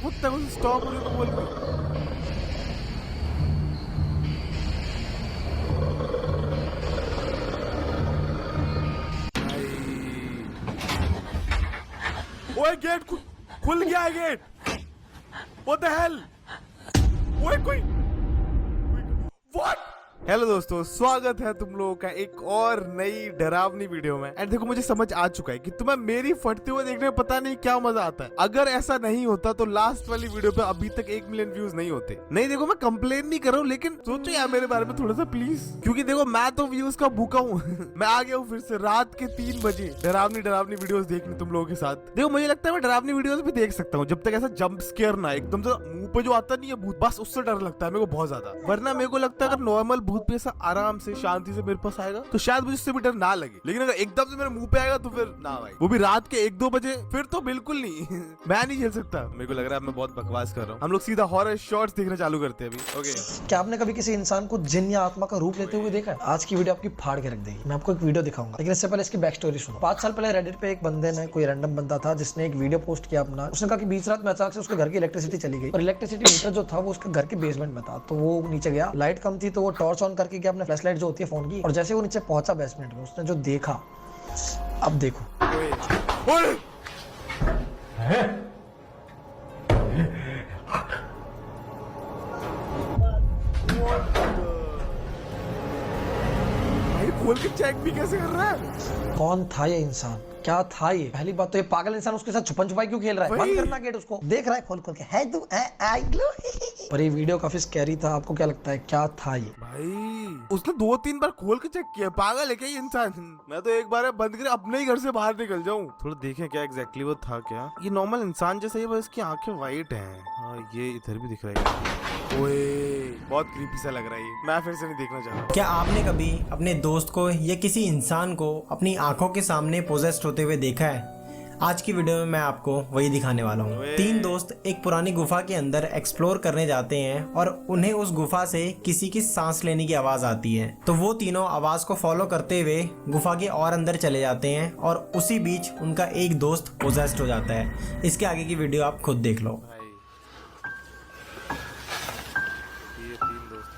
कुत्ता को स्टॉप हो तो बोल रही। ओए गेट खुल गया है गेट। What the hell? ओए कोई What? हेलो दोस्तों, स्वागत है तुम लोगों का एक और नई डरावनी वीडियो में। एंड देखो, मुझे समझ आ चुका है कि तुम्हें मेरी फटते हुए देखने में पता नहीं क्या मजा आता है। अगर ऐसा नहीं होता तो लास्ट वाली वीडियो पे अभी तक 1 मिलियन व्यूज नहीं होते। नहीं देखो, मैं कंप्लेन नहीं कर रहा हूँ, लेकिन सोचो यार मेरे बारे में थोड़ा सा प्लीज, क्योंकि देखो मैं तो व्यूज का भूखा हूँ। मैं आ गया हूँ फिर से रात के 3 बजे डरावनी वीडियोस देखने तुम लोगों के साथ। देखो मुझे लगता है मैं डरावनी वीडियोस भी देख सकता हूँ, जब तक ऐसा जंप स्केयर ना एकदम से मुंह पे जो आता नहीं है भूत, बस उससे डर लगता है मेरे को बहुत ज्यादा। वरना मेरे को लगता है अगर नॉर्मल भूत भी ऐसा आराम से शांति से मेरे पास आएगा तो शायद मुझे उससे भी डर ना लगे, लेकिन अगर एकदम से मेरे मुंह पे आएगा तो फिर ना भाई, वो भी रात के 1-2 बजे, फिर तो बिल्कुल नहीं। मैं नहीं झेल सकता। मेरे को लग रहा है मैं बहुत बकवास कर रहा हूँ। हम लोग सीधा हॉरर शॉर्ट्स देखना चालू करते हैं अभी। ओके, क्या आपने कभी किसी इंसान को जिन या आत्मा का रूप लेते हुए देखा है? आज की वीडियो आपकी फाड़ के रख देगी। मैं आपको एक वीडियो दिखाऊंगा, लेकिन इससे पहले इसकी बैक स्टोरी सुनो। 5 साल पहले रेडिट पे एक बंदे ने, कोई रैंडम बंदा था जिसने एक वीडियो पोस्ट किया अपना। उसने कहा कि बीच रात में अचानक से उसके घर की इलेक्ट्रिसिटी चली गई और इलेक्ट्रिसिटी मीटर जो था वो उसके घर के बेसमेंट में था। तो वो नीचे गया, लाइट कम थी तो वो टॉर्च ऑन करके गया, अपने फ्लैश लाइट जो होती है फोन की, और जैसे वो नीचे पहुंचा बेसमेंट में, उसने जो देखा, अब देखो। भाई खोल के चेक भी कैसे कर रहा है? कौन था ये इंसान? क्या था ये? पहली बात तो ये पागल इंसान उसके साथ छुपन छुपाई क्यों खेल रहा है? बंद करना गेट, उसको देख रहा है खोल खोल के। है तू आई लो। पर ये वीडियो काफी स्कैरी था। आपको क्या लगता है क्या था ये? भाई उसने 2-3 बार खोल के चेक किया। पागल है क्या ये इंसान? मैं तो एक बार बंद कर अपने ही घर से बाहर निकल जाऊं। थोड़ा देखें क्या एग्जैक्टली वो था। क्या ये नॉर्मल इंसान जैसा ही, बस इसकी आंखें वाइट हैं। हाँ ये इधर भी दिख रहा है। ओए बहुत क्रीपी सा लग रहा है ये। मैं फिर से नहीं देखना चाहता। क्या आपने कभी अपने दोस्त को या किसी इंसान को अपनी आंखों के सामने पोजेस्ड होते हुए देखा है? आज की वीडियो में मैं आपको वही दिखाने वाला हूँ। 3 दोस्त एक पुरानी गुफा के अंदर एक्सप्लोर करने जाते हैं और उन्हें उस गुफा से किसी की सांस लेने की आवाज आती है। तो वो तीनों आवाज को फॉलो करते हुए गुफा के और अंदर चले जाते हैं और उसी बीच उनका एक दोस्त पोजेस्ड हो जाता है। इसके आगे की वीडियो आप खुद देख लो।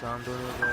शांत हो रहा है।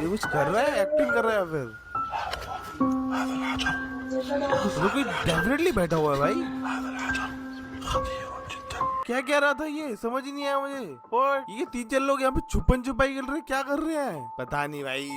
ये कुछ कर रहा है, एक्टिंग कर रहा है फिर। वो कोई डेफिनेटली बैठा हुआ है भाई। क्या कह रहा था ये समझ ही नहीं आया मुझे। और ये 3-4 लोग यहाँ पे छुपन छुपाई खेल रहे हैं, क्या कर रहे हैं पता नहीं भाई।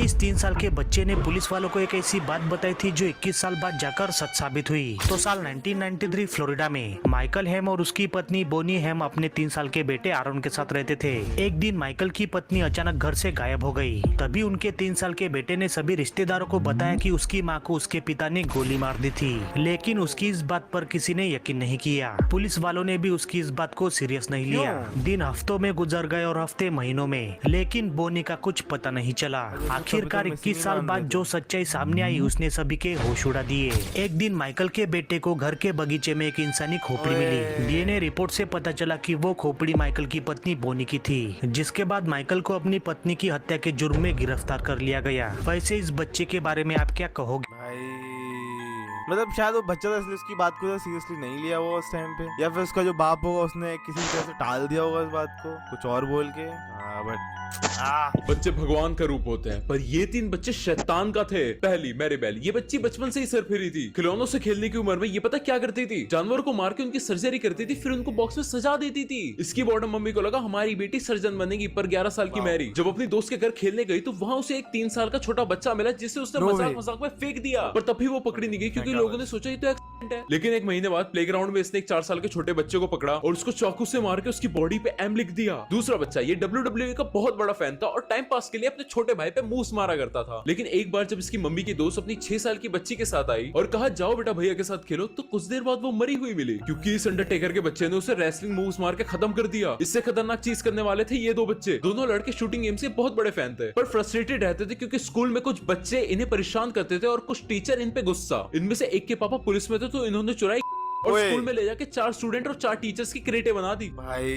इस 3 साल के बच्चे ने पुलिस वालों को एक ऐसी बात बताई थी जो 21 साल बाद जाकर सच साबित हुई। तो साल 1993 फ्लोरिडा में माइकल हेम और उसकी पत्नी बोनी हेम अपने 3 साल के बेटे आरोन के साथ रहते थे। एक दिन माइकल की पत्नी अचानक घर से गायब हो गई। तभी उनके 3 साल के बेटे ने सभी रिश्तेदारों को बताया कि उसकी माँ को उसके पिता ने गोली मार दी थी, लेकिन उसकी इस बात पर किसी ने यकीन नहीं किया। पुलिस वालों ने भी उसकी इस बात को सीरियस नहीं लिया। दिन हफ्तों में गुजर गए और हफ्ते महीनों में, लेकिन बोनी का कुछ पता नहीं चला। आखिरकार 21 साल बाद जो सच्चाई सामने आई उसने सभी के होश उड़ा दिए। एक दिन माइकल के बेटे को घर के बगीचे में एक इंसानी खोपड़ी मिली। डीएनए रिपोर्ट से पता चला कि वो खोपड़ी माइकल की पत्नी बोनी की थी, जिसके बाद माइकल को अपनी पत्नी की हत्या के जुर्म में गिरफ्तार कर लिया गया। वैसे इस बच्चे के बारे में आप क्या कहोगे? भाई मतलब शायद वो बच्चा था इसलिए उसकी बात को सीरियसली नहीं लिया वो उस टाइम पे, या फिर उसका जो बाप होगा उसने किसी तरह से टाल दिया होगा इस बात को कुछ और बोल के। बट बच्चे भगवान का रूप होते हैं, पर ये 3 बच्चे शैतान का थे। पहली मैरीबेल, ये बच्ची बचपन से ही सरफिरी थी। खिलौनों से खेलने की उम्र में ये पता क्या करती थी? जानवरों को मार के उनकी सर्जरी करती थी, फिर उनको बॉक्स में सजा देती थी। इसकी बॉटम मम्मी को लगा हमारी बेटी सर्जन बनेगी, पर 11 साल की मैरी जब अपनी दोस्त के घर खेलने गई तो वहाँ उसे एक 3 साल का छोटा बच्चा मिला जिसे उसने मजाक मजाक में फेंक दिया। पर तभी वो पकड़ी नहीं गई क्योंकि लोगों ने सोचा ये तो है। लेकिन एक महीने बाद प्लेग्राउंड में इसने एक 4 साल के छोटे बच्चे को पकड़ा और उसको चाकू से मार के उसकी बॉडी पे एम लिख दिया। दूसरा बच्चा ये WWE का बहुत बड़ा फैन था और टाइम पास के लिए अपने छोटे भाई पे मूस मारा करता था। लेकिन एक बार जब इसकी मम्मी की दोस्त अपनी 6 साल की बच्ची के साथ आई और कहा जाओ बेटा भैया के साथ खेलो, तो कुछ देर बाद वो मरी हुई मिली, क्योंकि इस अंडरटेकर के बच्चे ने उसे रेसलिंग मूव्स मार के खत्म कर दिया। इससे खतरनाक चीज करने वाले थे ये दो बच्चे। दोनों लड़के शूटिंग गेम से बहुत बड़े फैन थे, पर फ्रस्ट्रेटेड रहते थे क्योंकि स्कूल में कुछ बच्चे इन्हें परेशान करते थे और कुछ टीचर इन पे गुस्सा। इनमें से एक के पापा पुलिस में थे, तो इन्होंने चुराई और स्कूल में ले जाके 4 स्टूडेंट और 4 टीचर्स की क्रेटें बना दी। भाई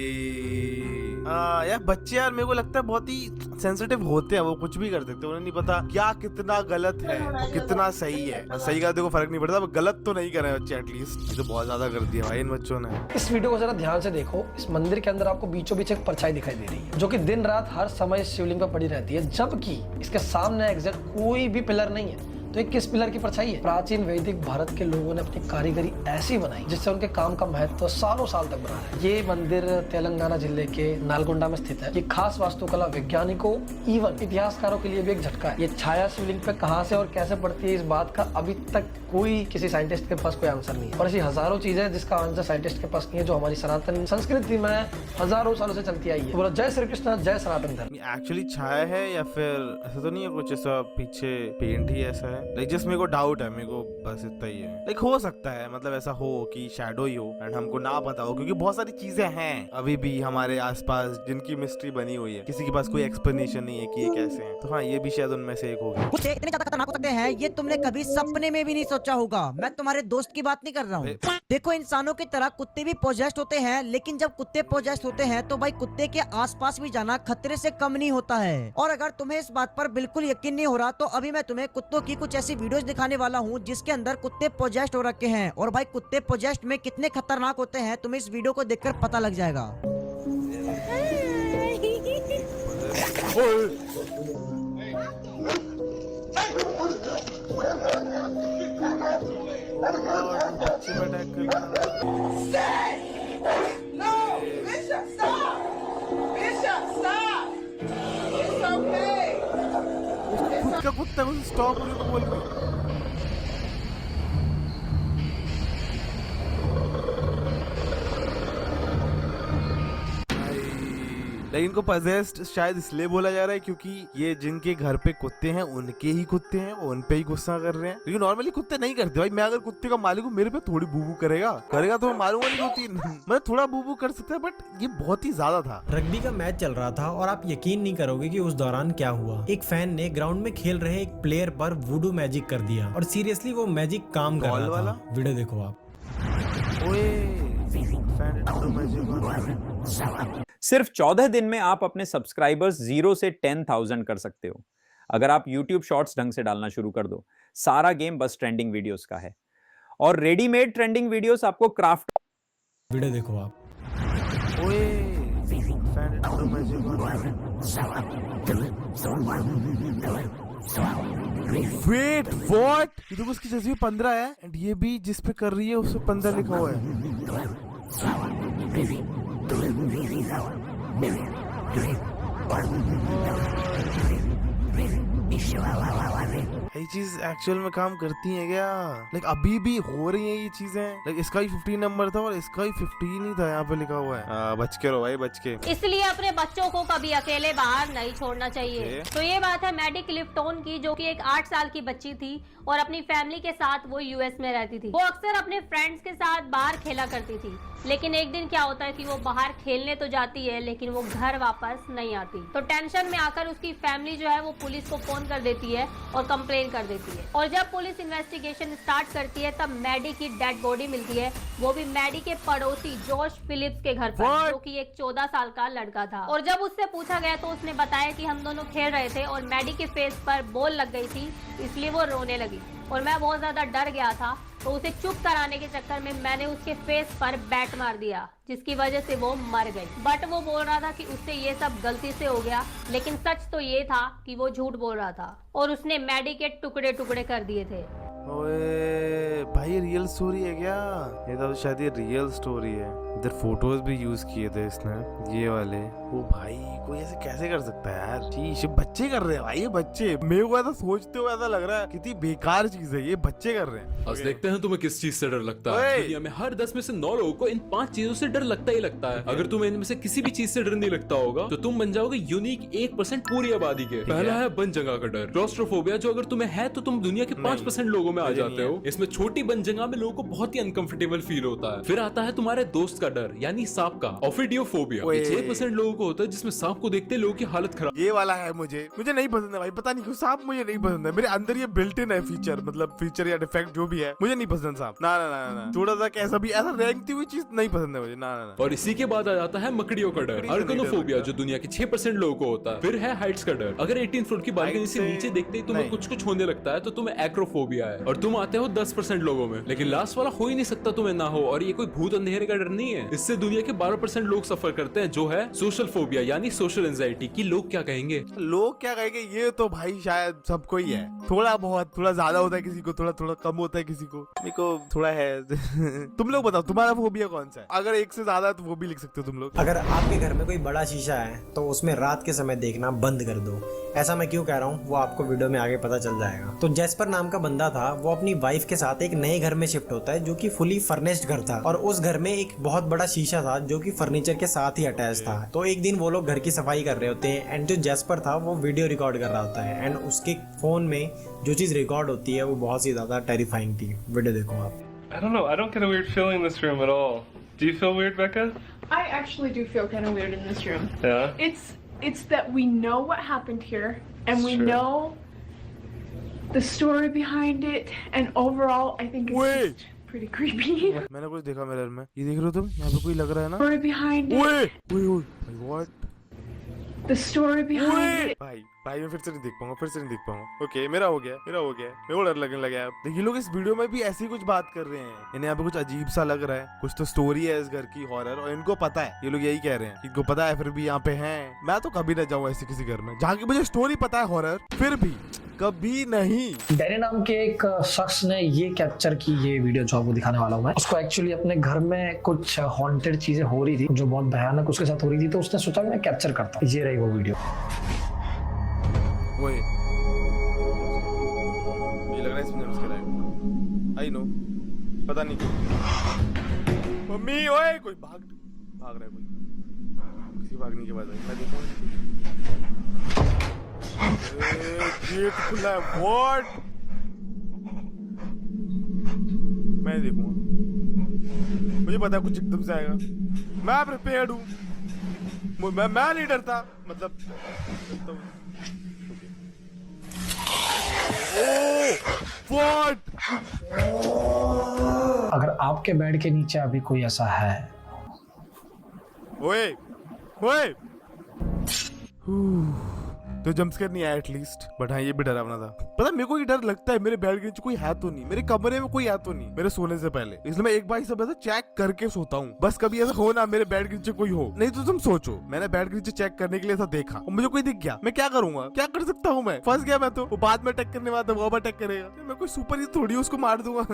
यार बच्चे यार मेरे को लगता है बहुत ही सेंसिटिव होते हैं, वो कुछ भी कर देते हैं, उन्हें नहीं पता क्या कितना गलत है और कितना सही है। सही का देखो फर्क नहीं पड़ता, गलत तो नहीं कर रहे बच्चे एटलीस्ट। ये तो बहुत ज्यादा कर दिया भाई इन बच्चों ने। इस वीडियो को जरा ध्यान से देखो। इस मंदिर के अंदर आपको बीचों बीच एक परछाई दिखाई दे रही है, जो कि दिन रात हर समय शिवलिंग पर पड़ी रहती है, जबकि इसके सामने एग्जैक्ट कोई भी पिलर नहीं है। तो एक किस पिलर की परछाई है? प्राचीन वैदिक भारत के लोगों ने अपनी कारीगरी ऐसी बनाई जिससे उनके काम का महत्व सालों साल तक बना है। ये मंदिर तेलंगाना जिले के नालगोंडा में स्थित है। ये खास वास्तुकला वैज्ञानिकों इवन इतिहासकारों के लिए भी एक झटका है। ये छाया शिवलिंग पे कहां से और कैसे पड़ती है, इस बात का अभी तक कोई किसी साइंटिस्ट के पास कोई आंसर नहीं है। और ऐसी हजारों चीजें जिसका आंसर साइंटिस्ट के पास नहीं है, जो हमारी सनातन संस्कृति में हजारों सालों से चलती आई है। तो बोलो जय श्री कृष्ण, जय सनातन धर्म। एक्चुअली छाया है या फिर ऐसा तो नहीं है कुछ ऐसा पीछे पेंट ही ऐसा है? लाइक जस्ट मेरे को डाउट है, मेरे को बस इतना ही है। लाइक हो सकता है मतलब ऐसा हो कि शैडो ही हो एंड हमको ना पता हो, क्योंकि बहुत सारी चीजें हैं अभी भी हमारे आसपास जिनकी मिस्ट्री बनी हुई है, किसी के पास कोई एक्सप्लेनेशन नहीं है कि ये कैसे हैं। तो हाँ, ये भी शायद उनमें से एक होगी। कुत्ते इतने ज्यादा खतरनाक हो सकते हैं ये तुमने कभी सपने में भी नहीं सोचा होगा। मैं तुम्हारे दोस्त की बात नहीं कर रहा हूँ। देखो इंसानों की तरह कुत्ते भी पोजेस्ड होते हैं, लेकिन जब कुत्ते पोजेस्ड होते हैं तो भाई कुत्ते के आसपास भी जाना खतरे से कम नहीं होता है। और अगर तुम्हें इस बात पर बिल्कुल यकीन नहीं हो रहा तो अभी मैं तुम्हें कुत्तों की कुछ ऐसी वीडियोस दिखाने वाला हूँ जिसके अंदर कुत्ते पोजेस्ड हो रखे हैं। और भाई कुत्ते पोजेस्ड में कितने खतरनाक होते हैं तुम्हें इस वीडियो को देखकर पता लग जाएगा। No, Bishop, stop! Bishop, stop! It's okay. खुद का कुत्ता को स्टॉप बोल रही। लेकिन इनको पजेस्ड शायद इसलिए बोला जा रहा है क्योंकि ये जिनके घर पे कुत्ते हैं उनके ही कुत्ते हैं, वो उन पे ही गुस्सा कर रहे हैं। लेकिन नॉर्मली कुत्ते नहीं करते भाई। मैं अगर कुत्ते का मालिक हूँ, मेरे पे थोड़ी बूबू करेगा तो मैं मारूंगा नहीं होती। मैं थोड़ा बूबू कर सकता है, बट ये बहुत ही ज्यादा था। रग्बी का मैच चल रहा था और आप यकीन नहीं करोगे कि उस दौरान क्या हुआ। एक फैन ने ग्राउंड में खेल रहे एक प्लेयर पर वुडू मैजिक कर दिया और सीरियसली वो मैजिक काम कर रहा था। वीडियो देखो आप। सिर्फ 14 दिन में आप अपने सब्सक्राइबर्स 0 से 10,000 कर सकते हो अगर आप YouTube शॉर्ट्स ढंग से डालना शुरू कर दो। सारा गेम बस ट्रेंडिंग वीडियोस का है और रेडीमेड ट्रेंडिंग वीडियोस आपको क्राफ्ट। वीडियो देखो आप। Wait what? ये देखो उसकी जैसे 15 है एंड ये भी जिस पे कर रही है उस पे 15 लिखा हुआ है। ये चीज एक्चुअल में काम करती है क्या? लाइक अभी भी हो रही है ये चीजें। लाइक इसका ही 15 नंबर था और इसका ही 15 ही था, यहाँ पे लिखा हुआ है। बच के रहो भाई, बच के। इसलिए अपने बच्चों को कभी अकेले बाहर नहीं छोड़ना चाहिए। तो ये बात है मैडी क्लिफ्टन की, जो कि एक 8 साल की बच्ची थी और अपनी फैमिली के साथ वो यूएस में रहती थी। वो अक्सर अपने फ्रेंड्स के साथ बाहर खेला करती थी, लेकिन एक दिन क्या होता है कि वो बाहर खेलने तो जाती है लेकिन वो घर वापस नहीं आती। तो टेंशन में आकर उसकी फैमिली जो है वो पुलिस को फोन कर देती है और कंप्लेन कर देती है। और जब पुलिस इन्वेस्टिगेशन स्टार्ट करती है तब मैडी की डेड बॉडी मिलती है, वो भी मैडी के पड़ोसी जॉश फिलिप्स के घर पर, जो कि एक 14 साल का लड़का था। और जब उससे पूछा गया तो उसने बताया कि हम दोनों खेल रहे थे और मैडी के फेस पर बॉल लग गई थी, इसलिए वो रोने लगी और मैं बहुत ज्यादा डर गया था। तो उसे चुप कराने के चक्कर में मैंने उसके फेस पर बैट मार दिया, जिसकी वजह से वो मर गई। बट वो बोल रहा था कि उससे ये सब गलती से हो गया, लेकिन सच तो ये था कि वो झूठ बोल रहा था और उसने मैडी के टुकड़े टुकड़े कर दिए थे। ओए भाई, ये रियल स्टोरी है क्या? ये तो शायद ये रियल स्टोरी है। इधर फोटोज भी यूज किए थे इसने, ये वाले। ओ भाई कोई ऐसे कैसे कर सकता है यार? शीश, बच्चे कर रहे हैं भाई, ये बच्चे। मेरे को ऐसा सोचते हुए ऐसा लग रहा है कितनी बेकार चीज है ये, बच्चे कर रहे हैं। आज देखते हैं तुम्हें किस चीज से डर लगता है। दुनिया में हर 10 में से 9 लोगों को इन 5 चीजों से डर लगता ही लगता है। अगर तुम्हें इनमें से किसी भी चीज से डर नहीं लगता होगा तो तुम बन जाओगे यूनिक 1% पूरी आबादी के। पहला है बंद जगह का डर, क्लॉस्ट्रोफोबिया, जो अगर तुम्हें है तो तुम दुनिया के 5% लोगों में आ जाते हो। इसमें छोटी बंद जगह में लोगों को बहुत ही अनकंफर्टेबल फील होता है। फिर आता है तुम्हारे दोस्त का डर, यानी सांप का, ऑफिडियोफोबिया। 6% लोगों को होता है जिसमें सांप को देखते लोगों की हालत खराब। ये वाला है मुझे नहीं पसंद है भाई, पता नहीं क्यों सांप मुझे नहीं पसंद है। मेरे अंदर ये बिल्ट इन है फीचर, मतलब फीचर या डिफेक्ट जो भी है, मुझे नहीं पसंद सांप। ना ना ना ना, थोड़ा सा कैसा भी ऐसा रेंगती हुई चीज नहीं पसंद है मुझे। ना ना ना। और इसी के बाद आ जाता है मकड़ियों का डर, अर्गनोफोबिया, जो दुनिया के 6% लोगों को होता है। फिर है हाइट्स का डर, अगर 18 फुट की बालकनी से नीचे देखते ही तुम्हें कुछ होने लगता है तो तुम्हें एक्रोफोबिया है और तुम आते हो 10% लोगों में। लेकिन लास्ट वाला हो ही नहीं सकता तुम्हें ना हो, और ये कोई भूत अंधेरे का डर नहीं है। इससे दुनिया के 12% लोग सफर करते हैं, जो है सोशल फोबिया, यानी सोशल एंजाइटी की लोग क्या कहेंगे। लोग क्या कहेंगे ये तो भाई शायद सबको ही है, थोड़ा बहुत, थोड़ा ज्यादा होता है किसी को, थोड़ा थोड़ा कम होता है किसी को। मेरे को थोड़ा है। तुम लोग बताओ तुम्हारा फोबिया कौन सा है? अगर एक से ज्यादा है तो वो भी लिख सकते हो तुम लोग। अगर आपके घर में कोई बड़ा शीशा है तो उसमें रात के समय देखना बंद कर दो। ऐसा मैं क्यों कह रहा हूँ वो आपको वीडियो में आगे पता चल जाएगा। तो जैस्पर नाम का बंदा था, वो अपनी वाइफ के साथ एक नए घर में शिफ्ट होता है जो कि फुली फर्निश्ड घर था, और उस घर में एक बहुत बड़ा शीशा था जो कि फर्नीचर के साथ ही अटैच था। तो एक दिन वो लोग घर की सफाई कर रहे होते हैं एंड जो जैस्पर था वो वीडियो रिकॉर्ड कर रहा होता है एंड उसके फोन में जो चीज रिकॉर्ड होती है वो बहुत ही ज्यादा टेरिफाइंग थी। वीडियो देखो आप। I don't know. I don't get a weird feeling in this room at all. Do you feel weird, Becca? I actually do feel kind of weird in this room. Yeah. It's that we know what happened here, and we Sure. know the story behind it, and overall, I think it's just pretty creepy. मैंने कुछ देखा mirror में, ये देख रहे हो तुम? यहाँ पे कोई लग रहा है ना? Story behind it. ओए what? The story behind it. भाई मैं फिर से नहीं देख पाऊंगा। ओके मेरा हो गया। मेरे को डर लगने लगा है। देखिए लोग इस वीडियो में भी ऐसी ही कुछ बात कर रहे हैं, इन्हें यहाँ पे कुछ अजीब सा लग रहा है, कुछ तो स्टोरी है इस घर की हॉरर, और इनको पता है, ये लोग यही कह रहे हैं, इनको पता है फिर भी यहाँ पे हैं। मैं तो कभी न जाऊँ ऐसे किसी घर में जहाँ की मुझे स्टोरी पता है हॉरर, फिर भी कभी नहीं। डैनी नाम के एक शख्स ने ये कैप्चर की, ये वीडियो जो आपको दिखाने वाला हूँ मैं, उसको एक्चुअली अपने घर में कुछ हॉन्टेड चीजें हो रही थी जो बहुत भयानक उसके साथ हो रही थी, तो उसने सोचा मैं कैप्चर करता हूँ। ये रही वो वीडियो। ये लग रहा है इसमें उसके राइट, आई नो, पता नहीं क्यों। मम्मी ओए कोई भाग रहा है, कोई किसी भागने के बाद मैं देखूंगा। गेट खुला है, व्हाट? मैं देखूंगा, मुझे पता है कुछ एकदम से आएगा, मैं प्रिपेयर्ड हूँ, मैं नहीं डरता, मतलब व्हाट? अगर आपके बेड के नीचे अभी कोई ऐसा है, ओए तो जंपस्केयर नहीं आया एटलीस्ट, बट हाँ ये भी डरावना था। पता मेरे को ये डर लगता है मेरे बेड के नीचे कोई है तो नहीं, मेरे कमरे में कोई है तो नहीं मेरे सोने से पहले, इसलिए मैं एक बार सब ऐसा चेक करके सोता हूँ। बस कभी ऐसा हो ना मेरे बेड के नीचे कोई हो, नहीं तो तुम सोचो मैंने बेड के नीचे चेक करने के लिए ऐसा देखा और मुझे कोई दिख गया, मैं क्या करूंगा? क्या कर सकता हूँ? मैं फंस गया, मैं तो वो बाद में अटैक करने वाला था, वो अटैक करेगा, मैं कोई सुपर ही थोड़ी उसको मार दूंगा।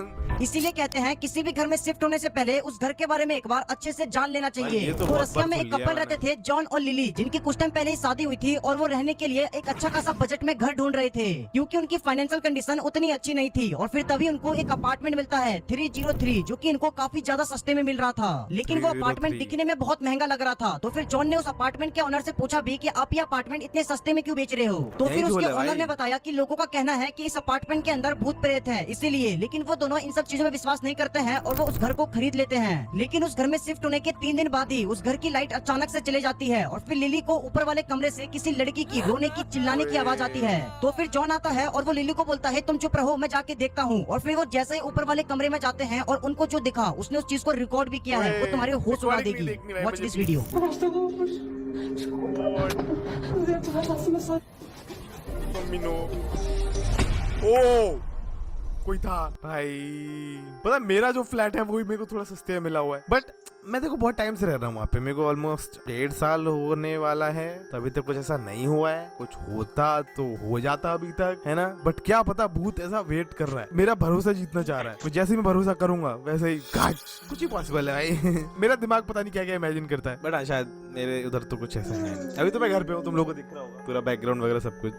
इसीलिए कहते हैं किसी भी घर में शिफ्ट होने से पहले उस घर के बारे में एक बार अच्छे से जान लेना चाहिए। तो रसिया में एक कपल रहते थे, जॉन और लिली, जिनकी कुछ टाइम पहले ही शादी हुई थी और वो रहने के लिए एक अच्छा खासा बजट में घर ढूंढ रहे थे, क्योंकि उनकी फाइनेंशियल कंडीशन उतनी अच्छी नहीं थी। और फिर तभी उनको एक अपार्टमेंट मिलता है 303, जो कि इनको काफी ज्यादा सस्ते में मिल रहा था, लेकिन वो अपार्टमेंट दिखने में बहुत महंगा लग रहा था। तो फिर जॉन ने उस अपार्टमेंट के ओनर से पूछा भी कि आप ये अपार्टमेंट इतने सस्ते में क्यों बेच रहे हो? तो फिर उसके ओनर ने बताया कि लोगों का कहना है कि इस अपार्टमेंट के अंदर भूत प्रेत है, इसीलिए। लेकिन वो दोनों इन सब चीजों में विश्वास नहीं करते हैं और वो उस घर को खरीद लेते हैं। लेकिन उस घर में शिफ्ट होने के 3 दिन बाद ही उस घर की लाइट अचानक से चले जाती है और फिर लिली को ऊपर वाले कमरे से किसी लड़की की रोने की चिल्लाने की आवाज आती है। तो फिर जॉन आता है और वो लिली को बोलता है तुम चुप रहो, मैं जाके देखता हूँ। और फिर वो जैसे ही ऊपर वाले कमरे में जाते हैं और उनको जो दिखा उसने उस चीज को रिकॉर्ड भी किया है, वो तुम्हारे होश उड़ा देगी। Watch this video. ओ कोई था भाई, पता मेरा जो फ्लैट है वही मेरे को थोड़ा सस्ते में मिला हुआ है, बट मैं देखो बहुत टाइम से रह रहा हूँ वहाँ पे, मेरे को ऑलमोस्ट 1.5 साल होने वाला है, तभी तक कुछ ऐसा नहीं हुआ है। कुछ होता तो हो जाता अभी तक, है ना, बट क्या पता भूत ऐसा वेट कर रहा है, मेरा भरोसा जीतना चाह रहा है। तो जैसे मैं भरोसा करूंगा वैसे ही कुछ ही पॉसिबल है भाई। मेरा दिमाग पता नहीं क्या क्या इमेजिन करता है, बट शायद मेरे उधर तो कुछ ऐसा है। अभी तो मैं घर पे हूँ, तुम लोगों को दिख रहा होगा पूरा बैकग्राउंड वगैरह सब कुछ।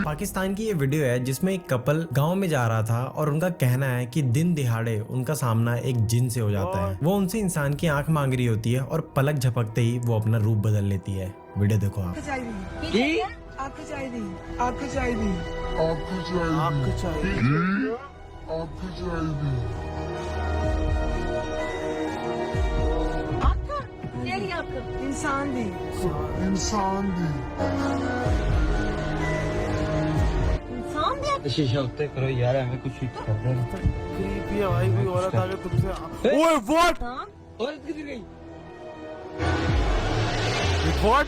पाकिस्तान की ये वीडियो है जिसमें एक कपल गांव में जा रहा था और उनका कहना है कि दिन दिहाड़े उनका सामना एक जिन से हो जाता है। वो उनसे इंसान की आंख मांग रही होती है और पलक झपकते ही वो अपना रूप बदल लेती है। वीडियो देखो आप। शीशा उत्ते करो यार, हमें कुछ कर दे। creepy है भाई, कोई औरत आगे तुमसे ओए व्हाट औरत किधर गई? व्हाट,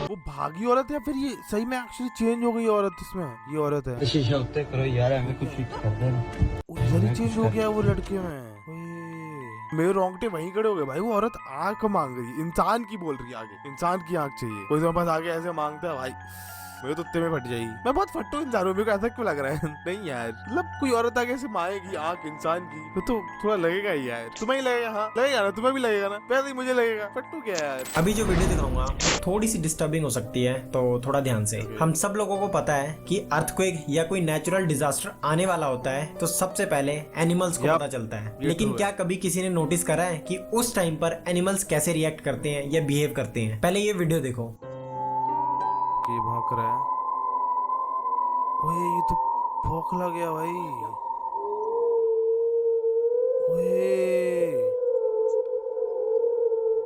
वो भागी औरत है या फिर ये सही में एक्चुअली चेंज हो गई औरत? इसमें ये औरत है। शीशा उत्ते करो यार, हमें कुछ कर दे। उधर ही चेंज हो गया वो लड़के में। मेरे रोंगटे वहीं खड़े हो गए भाई। वो औरत आंख मांग रही है, इंसान की बोल रही है, आगे इंसान की आंख चाहिए। कोई मेरे पास आगे ऐसे मांगता है भाई, मेरे तो उत्ते में फट जाएगी। मैं बहुत फट्टू इंसान हूँ, मेरे को ऐसा क्यों लग रहा है? नहीं यार, मतलब कोई औरत आगे से मांगेगी आंख इंसान की तो थोड़ा लगेगा ही यार। तुम्हें ही लगेगा? हाँ लगेगा ना, तुम्हें भी लगेगा ना, वैसे ही मुझे लगेगा। फट्टू क्या यार। अभी जो वीडियो दिखाऊंगा थोड़ी सी डिस्टर्बिंग हो सकती है, तो थोड़ा ध्यान से। हम सब लोगों को पता है कि अर्थक्वेक या कोई नेचुरल डिजास्टर आने वाला होता है तो सबसे पहले एनिमल्स को पता चलता है। लेकिन क्या कभी किसी ने नोटिस करा है कि उस टाइम पर एनिमल्स कैसे रिएक्ट करते हैं या बिहेव करते हैं? पहले ये वीडियो देखो। ये भौंक रहा है। ओए ये तो खोखला गया भाई।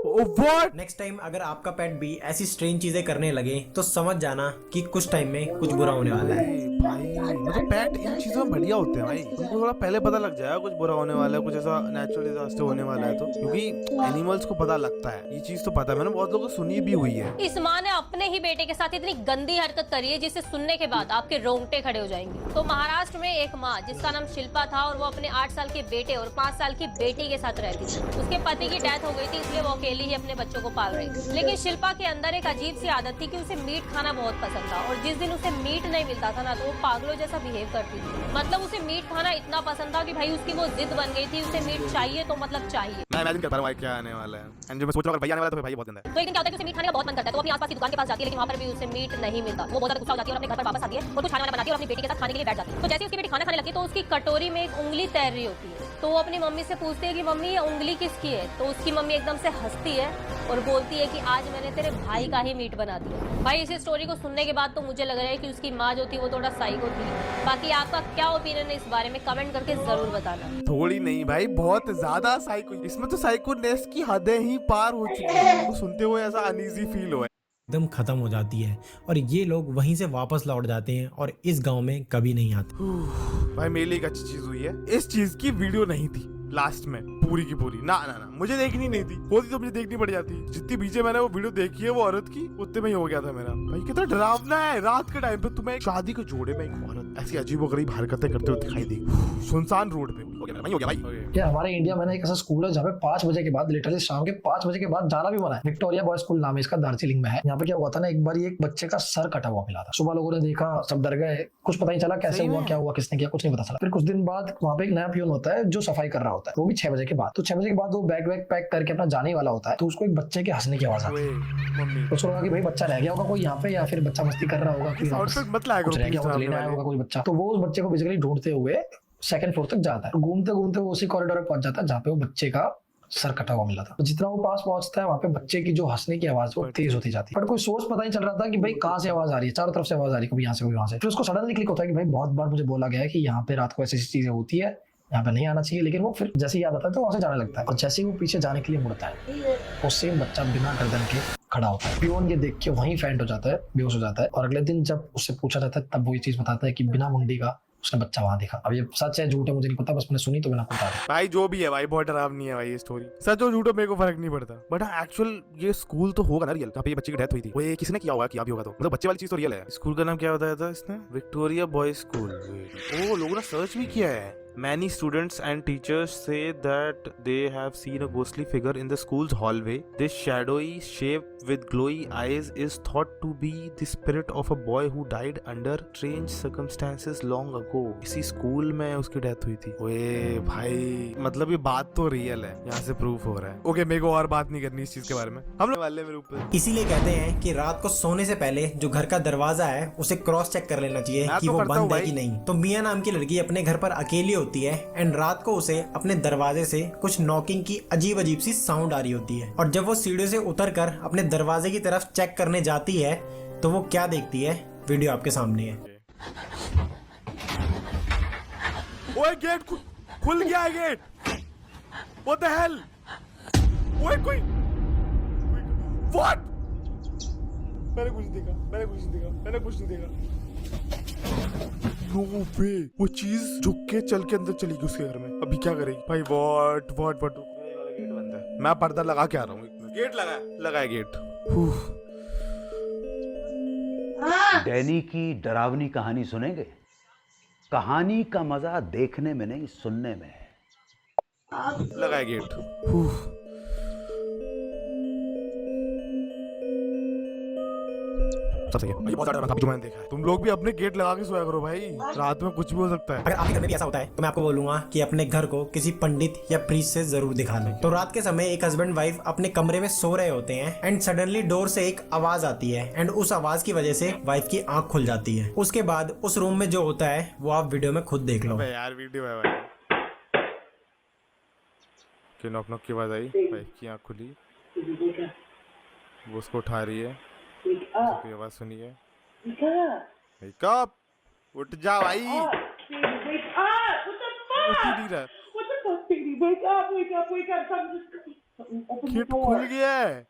ओए व्हाट? नेक्स्ट टाइम अगर आपका पेट भी ऐसी स्ट्रेंज चीजें करने लगे तो समझ जाना कि कुछ टाइम में कुछ बुरा होने वाला है। भाई मतलब पेट इन चीजों में बढ़िया होते हैं भाई, उनको थोड़ा पहले पता लग जाएगा कुछ बुरा होने वाला है, कुछ ऐसा नेचुरल डिजास्टर होने वाला है, तो क्योंकि एनिमल्स को पता लगता है। ये चीज तो पता है, मैंने बहुत लोगों को सुनी भी हुई है। इस माँ ने अपने ही बेटे के साथ इतनी गंदी हरकत करी है जिसे सुनने के बाद आपके रोंगटे खड़े हो जाएंगे। तो महाराष्ट्र में एक माँ जिसका नाम शिल्पा था और वो अपने 8 साल के बेटे और 5 साल की बेटी के साथ रहती थी। उसके पति की डेथ हो गई थी, इसलिए वो अकेली ही अपने बच्चों को पाल रही थी। लेकिन शिल्पा के अंदर एक अजीब सी आदत थी कि उसे मीट खाना बहुत पसंद था, और जिस दिन उसे मीट नहीं मिलता था ना तो वो पागलों जैसा बिहेव करती थी। मतलब उसे मीट खाना इतना पसंद था कि भाई उसकी वो जिद बन गई थी, उसे मीट चाहिए तो मतलब चाहिए। मैं इमेजिन कर पा रहा हूं भाई क्या आने वाला है, एंड जो मैं सोच रहा हूं अगर भैया आने वाला तो भाई बहुत गंदा है। तो एक दिन क्या होता है कि उसे मीट खाने का बहुत मन करता है, तो अपनी आसपास की दुकान के पास जाती है, लेकिन वहाँ पर भी उसे मीट नहीं मिलता। वो बहुत ज्यादा गुस्सा हो जाती है और अपने घर पर वापस आती है और कुछ खाना वाना बनाती है और अपनी बेटी के साथ खाने के लिए बैठ जाती है। तो जैसे उसकी बेटी खाना खाने लगती है तो उसकी कटोरी में एक उंगली तैर रही होती है। तो वो अपनी मम्मी से पूछती है कि मम्मी ये उंगली किसकी है? तो उसकी मम्मी एकदम से हंसती है और बोलती है कि आज मैंने तेरे भाई का ही मीट बना दिया। भाई इस स्टोरी को सुनने के बाद तो मुझे लग रहा है कि उसकी माँ जो थी वो थोड़ा साइको थी। बाकी आपका क्या ओपिनियन है इस बारे में कमेंट करके जरूर बताना। थोड़ी नहीं भाई, बहुत ज्यादा साइको। इसमें तो साइकोनेस की हदें ही पार हो चुकी है। तो सुनते हुए ऐसा अनईजी फील हो एकदम खत्म हो जाती है और ये लोग वहीं से वापस लौट जाते हैं और इस गांव में कभी नहीं आते। भाई मेरे लिए एक अच्छी चीज हुई है, इस चीज की वीडियो नहीं थी लास्ट में पूरी की पूरी। ना ना ना मुझे देखनी नहीं थी, होती तो मुझे देखनी पड़ जाती। जितनी पीछे मैंने वो वीडियो देखी है वो औरत की, उतने में ही हो गया था मेरा। भाई कितना डरावना है, रात के टाइम पे तुम्हें एक शादी के जोड़े में एक औरत ऐसी अजीबोगरीब हरकतें करते हुए दिखाई दी सुनसान रोड पे। हो गया भाई। क्या हमारे इंडिया में ना एक ऐसा स्कूल है जहाँ पे 5 बजे के बाद, लिटरली शाम के 5 बजे के बाद जाना भी मना है। विक्टोरिया बॉयज स्कूल नाम है इसका, दार्जिलिंग में है। यहाँ पे क्या हुआ था ना, एक बार एक बच्चे का सर कटा हुआ मिला था। सुबह लोगों ने देखा, सब डर गए, कुछ पता नहीं चला कैसे हुआ, क्या हुआ, किसने किया, कुछ नहीं पता चला। फिर कुछ दिन बाद वहाँ पे एक नया पियून होता है जो सफाई कर रहा होता है, वो भी 6 बजे के बाद। तो 6 बजे के बाद वो बैग वैग पैक करके अपना जाने वाला होता है, तो उसको एक बच्चे के हंसने की आवाज आती है। तो उसको लगा कि भाई बच्चा रह गया होगा कोई यहाँ पे, या फिर बच्चा मस्ती कर रहा होगा, कुछ रह गया होगा, लेने आया होगा कोई बच्चा। तो वो उस बच्चे को बेसिकली ढूंढते हुए 2nd फ्लोर तक जाता है। घूमते घूमते वो उसी कॉरिडोर में पहुंच जाता है जहाँ पे वो बच्चे का सर कटा हुआ मिला था। तो जितना वो पास पहुंचता है वहाँ पे बच्चे की जो हंसने की आवाज वो तेज होती जाती है, पर कोई सोर्स पता नहीं चल रहा था कि भाई कहाँ से आवाज आ रही है। चारों तरफ से आवाज आ रही है, कभी यहाँ से कभी वहाँ से। फिर उसको सडनली क्लिक होता है कि भाई बहुत बार मुझे बोला गया है कि यहाँ पे रात को ऐसी चीजें होती है, यहाँ पे नहीं आना चाहिए। लेकिन वो फिर जैसे ही याद आता है तो वहाँ से जाने लगता है, और जैसे ही वो पीछे जाने के लिए मुड़ता है वो सेम बच्चा बिना गर्दन के खड़ा होता है। पियोन ये देख के वहीं फेंट हो जाता है, बेहोश हो जाता है। और अगले दिन जब उससे पूछा जाता है तब वो ये चीज बताता है कि बिना मुंडी का उसने बच्चा वहां देखा। अब ये सच है झूठ है मुझे नहीं पता, बस मैंने सुनी तो मैंने आपको बता दिया। भाई जो भी है भाई, बहुत डरावनी है भाई ये स्टोरी। सच हो झूठो मेरे को फर्क नहीं पड़ता, बट एक्चुअल ये स्कूल तो होगा ना रियल, जहाँ पे ये बच्चे की डेथ हुई थी। वो ये किसने किया होगा, किया भी होगा तो मतलब बच्चे वाली चीज तो रियल है। स्कूल का नाम क्या बताया था इसने? Victoria boys school. ओ लोगों ने सर्च भी किया है। Many students and teachers say that they have seen a ghostly figure in the school's hallway. This shadowy shape with glowy eyes is thought to be the spirit of a boy who died under strange circumstances long ago. इसी school में उसकी death हुई थी। ओए भाई मतलब ये बात तो रियल है, यहाँ से प्रूफ हो रहा है। ओके मेरे को और बात नहीं करनी इस चीज के बारे में, हम लोग वाले मेरे ऊपर। इसीलिए कहते हैं कि रात को सोने से पहले जो घर का दरवाजा है उसे क्रॉस चेक कर लेना चाहिए कि वो बंद है कि नहीं। तो मिया नाम की लड़की अपने घर पर अकेली होती है एंड रात को उसे अपने दरवाजे से कुछ नॉकिंग की अजीब अजीब सी साउंड आ रही होती है, और जब वो सीढ़ी से उतरकर अपने दरवाजे की तरफ चेक करने जाती है तो वो क्या देखती है, वीडियो आपके सामने है। ओए गेट खुल गया है गेट। What the hell? ओए कोई What? मैंने कुछ नहीं देखा। No way. वो चीज झुक के चल के अंदर चली गई उसके घर में। अभी क्या करेगी भाई? What? गेट बंद है। मैं पर्दा लगा के आ रहा हूँ। गेट लगा है गेट। डैनी की डरावनी कहानी सुनेंगे? कहानी का मजा देखने में नहीं सुनने में है। लगा है गेट। सब सही है। ये बहुत ज्यादा डर था जो मैंने देखा है। तुम लोग भी अपने गेट लगा के सोया करो भाई, रात में कुछ भी हो सकता है। अगर आपके घर में भी ऐसा होता है तो मैं आपको बोलूंगा कि अपने घर को किसी पंडित या प्रीस्ट से जरूर दिखा लें। तो रात के समय एक हस्बैंड वाइफ अपने कमरे में सो रहे होते हैं एंड सडनली डोर से एक आवाज आती है एंड उस आवाज की वजह से वाइफ की आंख खुल जाती है। उसके बाद उस रूम में जो होता है वो आप वीडियो में खुद देख लो। यार वीडियो है भाई। कि नॉक नॉक की आवाज आई, वाइफ की आंख खुली, वो उसको उठा रही है, उसकी आवाज सुनी है। Wake up! उठ जा भाई। Wake up! What the fuck? उठ ही नहीं रहा। What the fuck, baby? Wake up! Open the gate door. खुल गया है।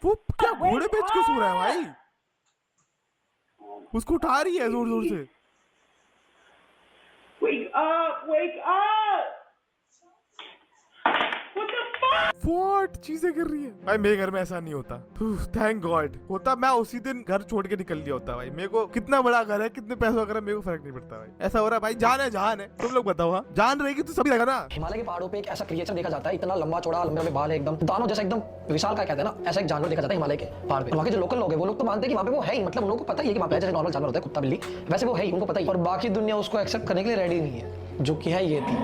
वो क्या घोड़े बेच के सो रहा है भाई? उसको उठा रही है जोर जोर से। Wake up! What the fuck? What चीजें कर रही है भाई? मेरे घर में ऐसा नहीं होता, थैंक गॉड। होता मैं उसी दिन घर छोड़ के निकल लिया होता भाई। मेरे को कितना बड़ा घर है, कितने पैसे वगैरह मेरे को फर्क नहीं पड़ता भाई। ऐसा हो रहा है भाई, जान है। तुम लोग बताओ। हाँ जान रहेगी तो सभी रहेगा ना। हिमालय के पहाड़ों पे एक ऐसा क्रिएचर देखा जाता है, इतना लंबा चौड़ा, लंबे लंबे बाल है, एकदम दानव जैसा, एकदम विशाल का कहते हैं ना, ऐसा एक जानवर देखा जाता है हिमालय के पहाड़ पे। वहाँ के जो लोकल लोग हैं वो लोग तो मानते हैं कि वहाँ पे वो है ही, मतलब उन लोगों को पता ही है कि वहाँ पे जैसे नॉर्मल जानवर होता है कुत्ता बिल्ली, वैसे वो है ही, उनको पता ही। और बाकी दुनिया उसको एक्सेप्ट करने के लिए रेडी नहीं है, जो कि है ये थी।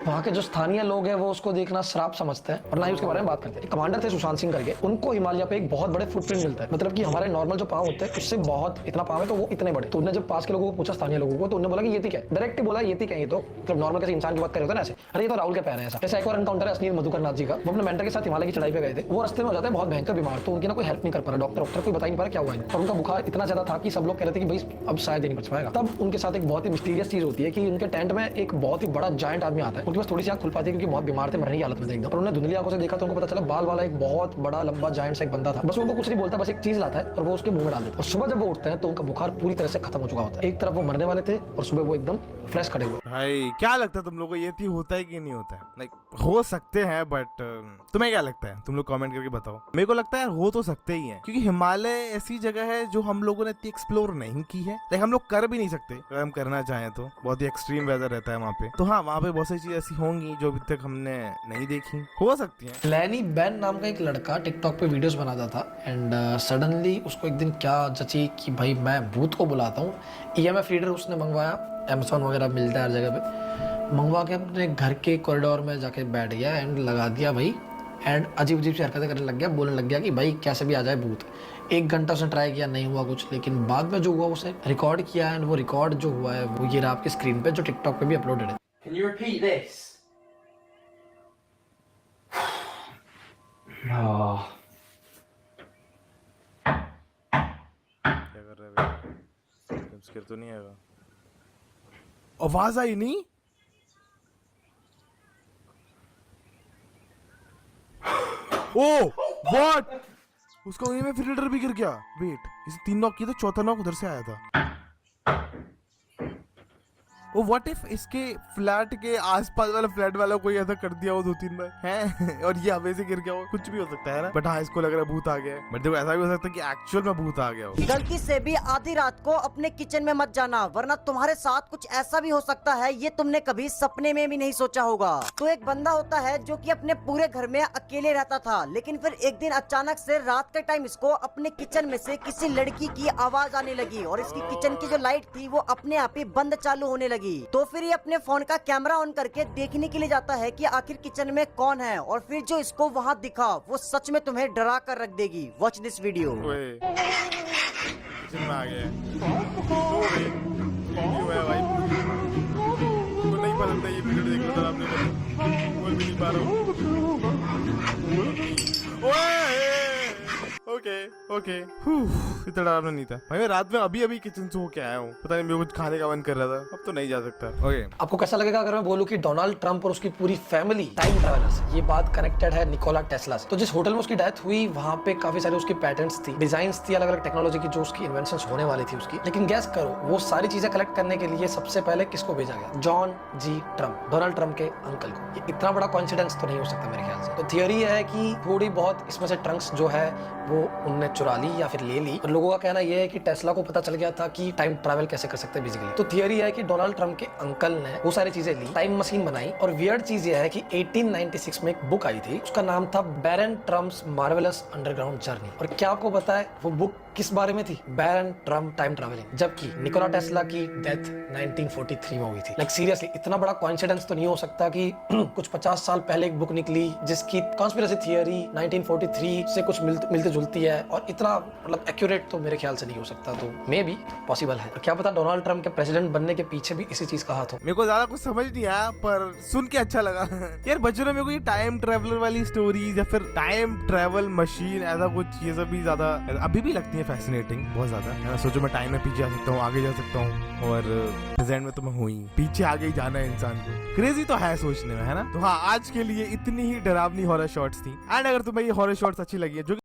वहाँ के जो स्थानीय लोग हैं वो उसको देखना श्राप समझते हैं और ना ही उसके बारे में बात करते हैं। कमांडर थे सुशांत सिंह करके, उनको हिमालय पे एक बहुत बड़े फुटप्रिंट मिलता है, मतलब कि हमारे नॉर्मल जो पाँव होते हैं उससे बहुत इतना पाँव है तो वो इतने बड़े। तो उन्होंने जब पास के लोगों को पूछा, स्थानीय लोगों को, तो उन्होंने बोला कि ये थी क्या, डायरेक्ट बोला ये थी क्या, ये तो मतलब नॉर्मल कैसे इंसान की बात कर रहे होते हैं ना ऐसे, अरे ये तो राहुल के पैर है। ऐसा एक और एनकाउंटर है असनील मधुकर नाथ जी का। वो अपने मेंटर के साथ हिमालय की चढ़ाई पे गए थे, वो रास्ते में हो जाता है बहुत भयंकर बीमार, तो उनकी ना कोई हेल्प नहीं कर पा रहा, डॉक्टर कोई बता नहीं पा रहा क्या हुआ है, और उनका बुखार इतना ज्यादा था कि सब लोग कह रहे थे कि भाई अब शायद ही नहीं बच पाएगा। तब उनके साथ एक बहुत ही मिस्टीरियस चीज होती है कि उनके टेंट में एक बहुत ही बड़ा जायंट आदमी आता है। उनके पास थोड़ी सी आंख खुल पाती है क्योंकि बहुत बीमार थे, मरने की हालत में थे एकदम। और उन्होंने धुंधली आंखों से देखा तो उनको पता चला बाल वाला एक बहुत बड़ा लंबा जायंट सा एक बंदा था। बस उनको कुछ नहीं बोलता, बस एक चीज लाता है और वो उसके मुंह में डाल देता है। और सुबह जब वो उठते हैं तो उनका बुखार पूरी तरह से खत्म हो चुका होता है। एक तरफ वो मरने वाले थे और सुबह वो एकदम फ्रेश खड़े हुए। भाई क्या लगता है तुम लोगों को, ये थी होता है कि नहीं होता है? लाइक हो सकते हैं, बट तुम्हें क्या लगता है? तुम लोग कमेंट करके बताओ। मेरे को लगता है हो तो सकते ही है, क्योंकि हिमालय ऐसी जगह है जो हम लोगों ने इतनी एक्सप्लोर नहीं की है। लाइक हम लोग कर भी नहीं सकते, अगर हम करना चाहें तो। बहुत ही एक्सट्रीम वेदर रहता है वहाँ पे, तो हाँ वहाँ पे बहुत सारी चीजें ऐसी होंगी जो अभी तक हमने नहीं देखी, हो सकती है। लैनी बैन नाम का एक लड़का टिकटॉक पे वीडियोस बनाता था एंड सडनली उसको एक दिन क्या जची कि भाई मैं भूत को बुलाता हूँ। EMF रीडर उसने मंगवाया, अमेज़न वगैरह मिलता है हर जगह पे, मंगवा के अपने घर के कॉरिडोर में जाके बैठ गया एंड लगा दिया भाई। एंड अजीब अजीब सी हरकतें करने लग गया, बोलने लग गया कि भाई कैसे भी आ जाए भूत। 1 घंटा उसने ट्राई किया, नहीं हुआ कुछ, लेकिन बाद में जो हुआ उसे रिकॉर्ड किया एंड वो रिकॉर्ड जो हुआ है वो ये रहा आपकी स्क्रीन पे, जो टिकटॉक पे भी अपलोडेड है। Can you repeat this? क्या कर रहे हैं? स्केयर तो नहीं आएगा? आवाज आई नहीं? ओ व्हाट उसका वहीं में फिल्टर भी गिर गया। वेट, इसे 3 नॉक किया था, चौथा नॉक उधर से आया था। वो व्हाट इफ इसके फ्लैट के आसपास वाला फ्लैट वाला कोई ऐसा कर दिया हो 2-3 बार है और ये हमें से गिर गया हो, कुछ भी हो सकता है ना। बट हाँ, इसको लग रहा है भूत आ गया है। बट देखो ऐसा भी हो सकता है कि एक्चुअल में भूत आ गया हो। गलती से भी आधी रात को अपने किचन में मत जाना, वरना तुम्हारे साथ कुछ ऐसा भी हो सकता है ये तुमने कभी सपने में भी नहीं सोचा होगा। तो एक बंदा होता है जो कि अपने पूरे घर में अकेले रहता था, लेकिन फिर एक दिन अचानक से रात के टाइम इसको अपने किचन में से किसी लड़की की आवाज आने लगी और इसकी किचन की जो लाइट थी वो अपने आप ही बंद चालू होने लगी। तो फिर ये अपने फोन का कैमरा ऑन करके देखने के लिए जाता है कि आखिर किचन में कौन है, और फिर जो इसको वहाँ दिखा वो सच में तुम्हें डरा कर रख देगी। Watch this video. किचन में आ गया है। वीडियो है भाई, तो नहीं पसंद है ये वीडियो देखना था आपने, बोल भी नहीं पा रहा हूँ। ओके इतना डरावना नहीं था भाई। मैं रात में अभी किचन से होके आया हूँ, पता नहीं मेरे कुछ खाने का मन कर रहा था, अब तो नहीं जा सकता। ओके, आपको कैसा लगेगा अगर मैं बोलूं कि डोनाल्ड ट्रंप और उसकी पूरी फैमिली टाइम ट्रैवलर्स? ये बात कनेक्टेड है निकोला टेस्ला से। तो जिस होटल में उसकी डेथ हुई वहाँ पे काफी सारे उसकी पैटेंट्स थी, डिजाइन्स थी, अलग अलग टेक्नोलॉजी की जो उसकी इन्वेंशंस होने वाली थी उसकी। लेकिन गैस करो वो सारी चीजें कलेक्ट करने के लिए सबसे पहले किसको भेजा गया? जॉन जी ट्रंप, डोनाल्ड ट्रंप के अंकल को। ये इतना बड़ा कोइंसिडेंस तो नहीं हो सकता मेरे ख्याल से। तो थियरी है कि थोड़ी बहुत इसमें से ट्रंक्स जो है वो उनने चुरा ली या फिर ले ली। और लोगों का कहना यह है कि टेस्ला को पता चल गया था कि टाइम ट्रैवल कैसे कर सकते हैं बेसिकली। तो थियरी है कि डोनाल्ड ट्रंप के अंकल ने वो सारी चीजें ली, टाइम मशीन बनाई। और वियर्ड चीज यह है कि 1896 में एक बुक आई थी, उसका नाम था बैरन ट्रम्प्स मार्वेलस अंडरग्राउंड जर्नी। और क्या आपको पता है वो बुक किस बारे में थी? बैरन ट्रम्प टाइम ट्रैवलिंग। जबकि निकोला टेस्ला की डेथ 1943 में हुई थी। लाइक सीरियसली इतना बड़ा कोइंसिडेंस तो नहीं हो सकता कि कुछ 50 साल पहले एक बुक निकली जिसकी कॉन्स्पिरेसी थियरी 1943 से कुछ मिलती जुलती है, और इतना मतलब एक्यूरेट तो मेरे ख्याल से नहीं हो सकता। तो मे बी पॉसिबल है। और क्या पता डोनाल्ड ट्रंप के प्रेसिडेंट बनने के पीछे भी इसी चीज का हाथ हो। मेरे को ज्यादा कुछ समझ नहीं आया पर सुन के अच्छा लगा। यार बच्चों ने मेरे को ये टाइम ट्रैवलर वाली स्टोरीज या फिर टाइम ट्रैवल मशीन ऐसा कुछ ये सब भी ज्यादा अभी भी लगती है फैसिनेटिंग, बहुत ज्यादा। मैं सोचो मैं टाइम में पीछे जा सकता हूँ, आगे जा सकता हूँ, और प्रेजेंट में तो मैं हूँ ही, पीछे आगे ही जाना है इंसान को। क्रेजी तो है सोचने में, है ना। तो हाँ, आज के लिए इतनी ही डरावनी हॉरर शॉट्स थी। एंड अगर तुम्हें ये हॉरर शॉट्स अच्छी लगी है, जो